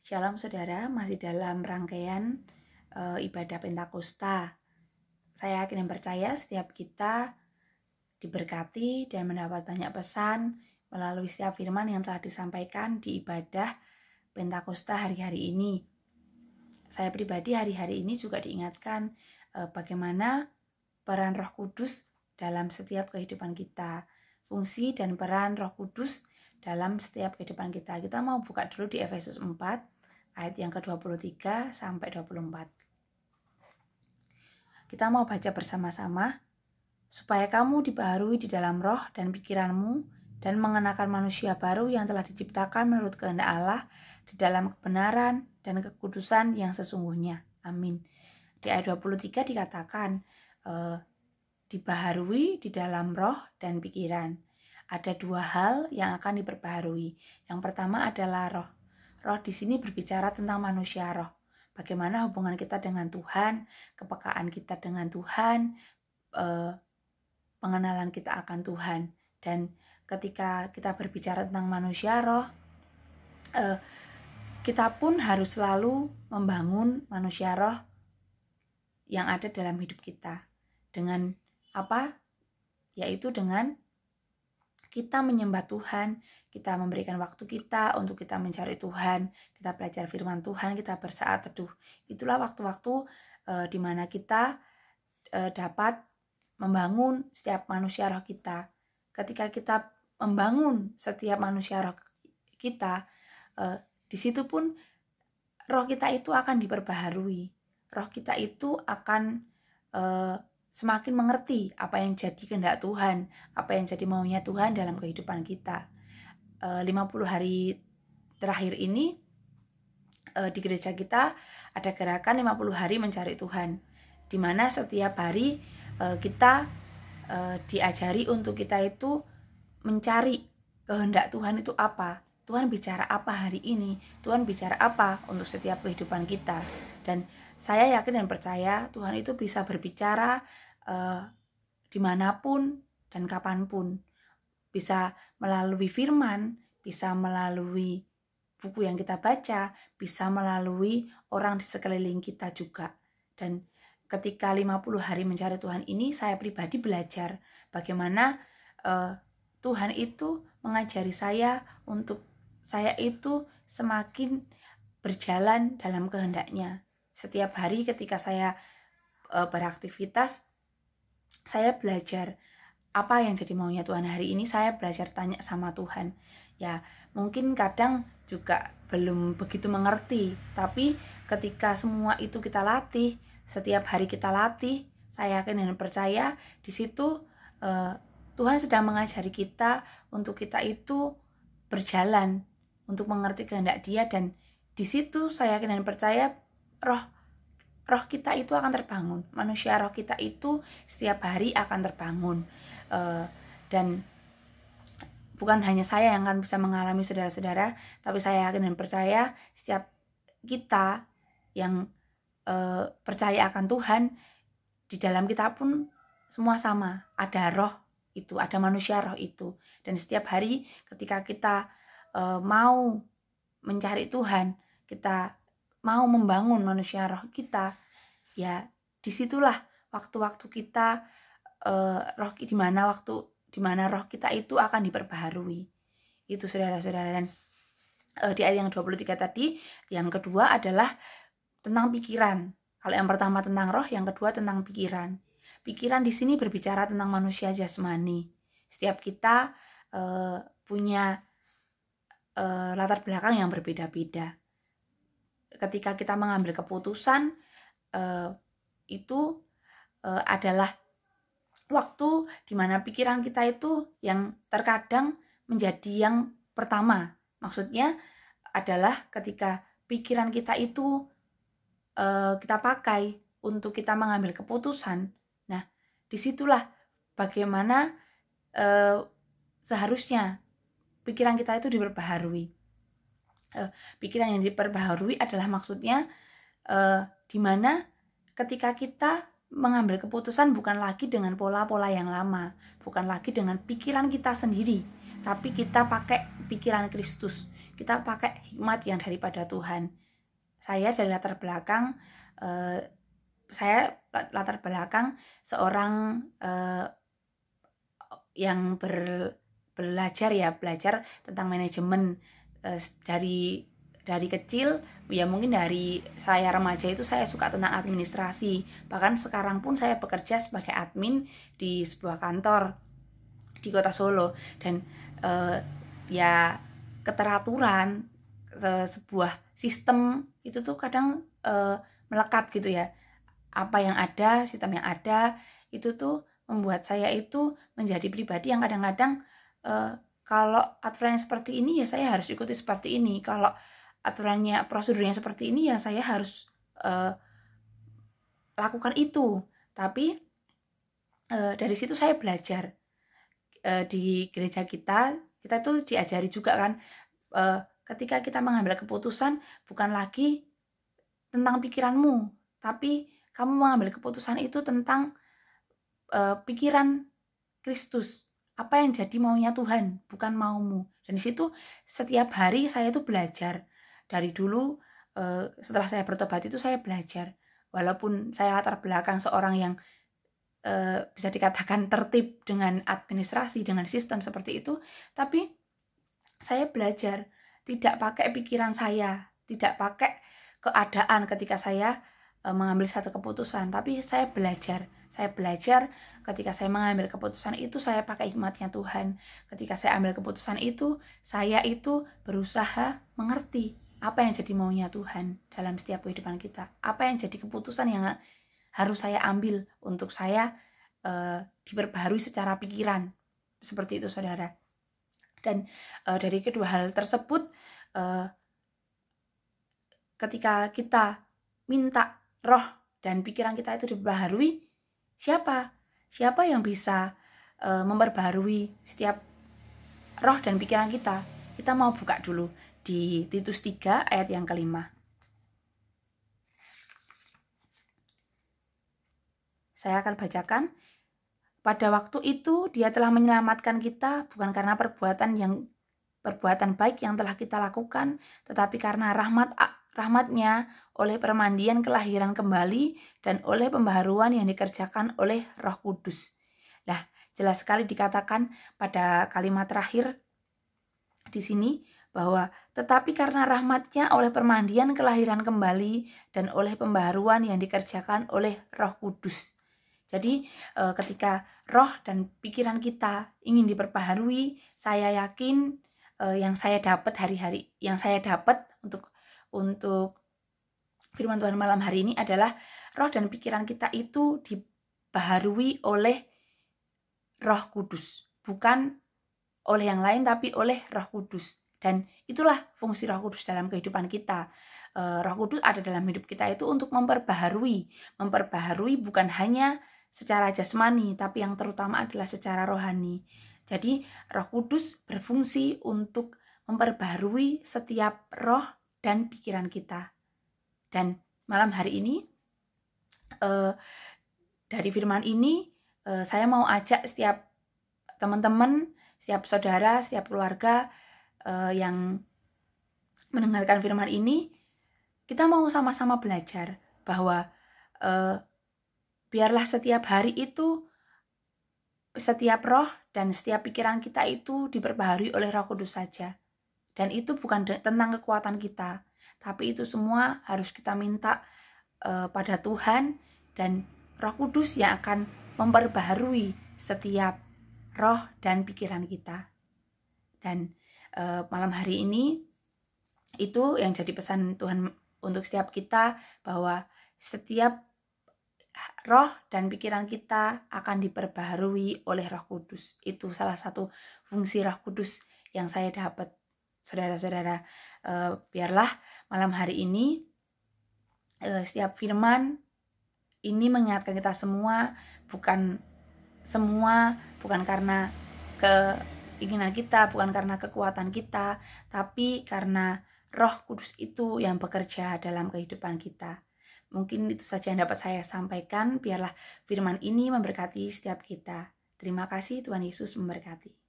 Shalom saudara, masih dalam rangkaian ibadah Pentakosta. Saya yakin dan percaya setiap kita diberkati dan mendapat banyak pesan melalui setiap firman yang telah disampaikan di ibadah Pentakosta hari-hari ini. Saya pribadi hari-hari ini juga diingatkan bagaimana peran Roh Kudus dalam setiap kehidupan kita. Fungsi dan peran Roh Kudus dalam setiap kehidupan kita. Kita mau buka dulu di Efesus 4 ayat yang ke-23 sampai 24. Kita mau baca bersama-sama. Supaya kamu dibaharui di dalam roh dan pikiranmu dan mengenakan manusia baru yang telah diciptakan menurut kehendak Allah di dalam kebenaran dan kekudusan yang sesungguhnya. Amin. Di ayat 23 dikatakan dibaharui di dalam roh dan pikiran. Ada dua hal yang akan diperbaharui. Yang pertama adalah roh. Roh di sini berbicara tentang manusia roh. Bagaimana hubungan kita dengan Tuhan, kepekaan kita dengan Tuhan, pengenalan kita akan Tuhan. Dan ketika kita berbicara tentang manusia roh, kita pun harus selalu membangun manusia roh yang ada dalam hidup kita. Dengan apa? Yaitu dengan kita menyembah Tuhan, kita memberikan waktu kita untuk kita mencari Tuhan, kita belajar firman Tuhan, kita bersaat teduh. Itulah waktu-waktu di mana kita dapat membangun setiap manusia roh kita. Ketika kita membangun setiap manusia roh kita, di situ pun roh kita itu akan diperbaharui. Roh kita itu akan semakin mengerti apa yang jadi kehendak Tuhan, apa yang jadi maunya Tuhan dalam kehidupan kita. 50 hari terakhir ini di gereja kita ada gerakan 50 hari mencari Tuhan, di mana setiap hari kita diajari untuk kita itu mencari kehendak Tuhan itu apa. Tuhan bicara apa hari ini, Tuhan bicara apa untuk setiap kehidupan kita. Dan saya yakin dan percaya Tuhan itu bisa berbicara dimanapun dan kapanpun. Bisa melalui firman, bisa melalui buku yang kita baca, bisa melalui orang di sekeliling kita juga. Dan ketika 50 hari mencari Tuhan ini, saya pribadi belajar bagaimana Tuhan itu mengajari saya untuk saya itu semakin berjalan dalam kehendaknya. Setiap hari ketika saya beraktivitas, saya belajar apa yang jadi maunya Tuhan hari ini. Saya belajar tanya sama Tuhan. Ya, mungkin kadang juga belum begitu mengerti, tapi ketika semua itu kita latih, setiap hari kita latih, saya yakin dan percaya di situ Tuhan sedang mengajari kita untuk kita itu berjalan untuk mengerti kehendak Dia. Dan di situ saya yakin dan percaya roh kita itu akan terbangun, manusia roh kita itu setiap hari akan terbangun. Dan bukan hanya saya yang akan bisa mengalami, saudara-saudara, tapi saya yakin dan percaya setiap kita yang percaya akan Tuhan, di dalam kita pun semua sama, ada roh itu, ada manusia roh itu. Dan setiap hari ketika kita mau mencari Tuhan, kita mau membangun manusia roh kita, ya disitulah waktu-waktu kita roh di mana roh kita itu akan diperbaharui. Itu saudara-saudara. Dan di ayat yang 23 tadi, yang kedua adalah tentang pikiran. Kalau yang pertama tentang roh, yang kedua tentang pikiran. Pikiran di sini berbicara tentang manusia jasmani. Setiap kita punya latar belakang yang berbeda-beda. Ketika kita mengambil keputusan, itu adalah waktu di mana pikiran kita itu yang terkadang menjadi yang pertama. Maksudnya adalah ketika pikiran kita itu kita pakai untuk kita mengambil keputusan. Nah, disitulah bagaimana seharusnya pikiran kita itu diperbaharui. Pikiran yang diperbaharui adalah maksudnya di mana ketika kita mengambil keputusan bukan lagi dengan pola-pola yang lama, bukan lagi dengan pikiran kita sendiri, tapi kita pakai pikiran Kristus. kita pakai hikmat yang daripada Tuhan. Saya dari latar belakang seorang yang belajar tentang manajemen dari kecil. Ya mungkin dari saya remaja itu saya suka tentang administrasi. Bahkan sekarang pun saya bekerja sebagai admin di sebuah kantor di kota Solo. Dan ya keteraturan sebuah sistem itu tuh kadang melekat gitu ya. Apa yang ada, sistem yang ada itu tuh membuat saya itu menjadi pribadi yang kadang-kadang kalau aturannya seperti ini ya saya harus ikuti seperti ini. Kalau aturannya, prosedurnya seperti ini ya saya harus lakukan itu. Tapi dari situ saya belajar. Di gereja kita tuh diajari juga kan, ketika kita mengambil keputusan bukan lagi tentang pikiranmu, tapi kamu mengambil keputusan itu tentang pikiran Kristus. Apa yang jadi maunya Tuhan, bukan maumu. Dan di situ setiap hari saya tuh belajar. Dari dulu setelah saya bertobat itu saya belajar. Walaupun saya latar belakang seorang yang bisa dikatakan tertib dengan administrasi, dengan sistem seperti itu, tapi saya belajar tidak pakai pikiran saya, tidak pakai keadaan ketika saya mengambil satu keputusan, tapi saya belajar ketika saya mengambil keputusan itu saya pakai hikmatnya Tuhan. Ketika saya ambil keputusan itu, saya itu berusaha mengerti apa yang jadi maunya Tuhan dalam setiap kehidupan kita, apa yang jadi keputusan yang harus saya ambil untuk saya diperbaharui secara pikiran. Seperti itu saudara. Dan dari kedua hal tersebut, ketika kita minta roh dan pikiran kita itu diperbaharui, siapa yang bisa memperbaharui setiap roh dan pikiran kita? Kita mau buka dulu di Titus 3 ayat yang kelima. Saya akan bacakan. Pada waktu itu dia telah menyelamatkan kita bukan karena perbuatan baik yang telah kita lakukan, tetapi karena rahmatnya oleh permandian kelahiran kembali dan oleh pembaharuan yang dikerjakan oleh Roh Kudus. Nah, jelas sekali dikatakan pada kalimat terakhir di sini bahwa tetapi karena rahmatnya oleh permandian kelahiran kembali dan oleh pembaharuan yang dikerjakan oleh Roh Kudus. Jadi ketika roh dan pikiran kita ingin diperbaharui, saya yakin yang saya dapat hari-hari, yang saya dapat untuk firman Tuhan malam hari ini adalah roh dan pikiran kita itu dibaharui oleh Roh Kudus, bukan oleh yang lain tapi oleh Roh Kudus. Dan itulah fungsi Roh Kudus dalam kehidupan kita. Roh Kudus ada dalam hidup kita itu untuk memperbaharui bukan hanya secara jasmani, tapi yang terutama adalah secara rohani. Jadi Roh Kudus berfungsi untuk memperbaharui setiap roh dan pikiran kita. Dan malam hari ini dari firman ini saya mau ajak setiap teman-teman, setiap saudara, setiap keluarga yang mendengarkan firman ini, kita mau sama-sama belajar bahwa biarlah setiap hari itu, setiap roh dan setiap pikiran kita itu diperbaharui oleh Roh Kudus saja. Dan itu bukan tentang kekuatan kita, tapi itu semua harus kita minta pada Tuhan dan Roh Kudus yang akan memperbaharui setiap roh dan pikiran kita. Dan malam hari ini itu yang jadi pesan Tuhan untuk setiap kita, bahwa setiap roh dan pikiran kita akan diperbaharui oleh Roh Kudus. Itu salah satu fungsi Roh Kudus yang saya dapat. Saudara-saudara, biarlah malam hari ini setiap firman ini mengingatkan kita semua, bukan karena keinginan kita, bukan karena kekuatan kita, tapi karena Roh Kudus itu yang bekerja dalam kehidupan kita. Mungkin itu saja yang dapat saya sampaikan. Biarlah firman ini memberkati setiap kita. Terima kasih, Tuhan Yesus memberkati.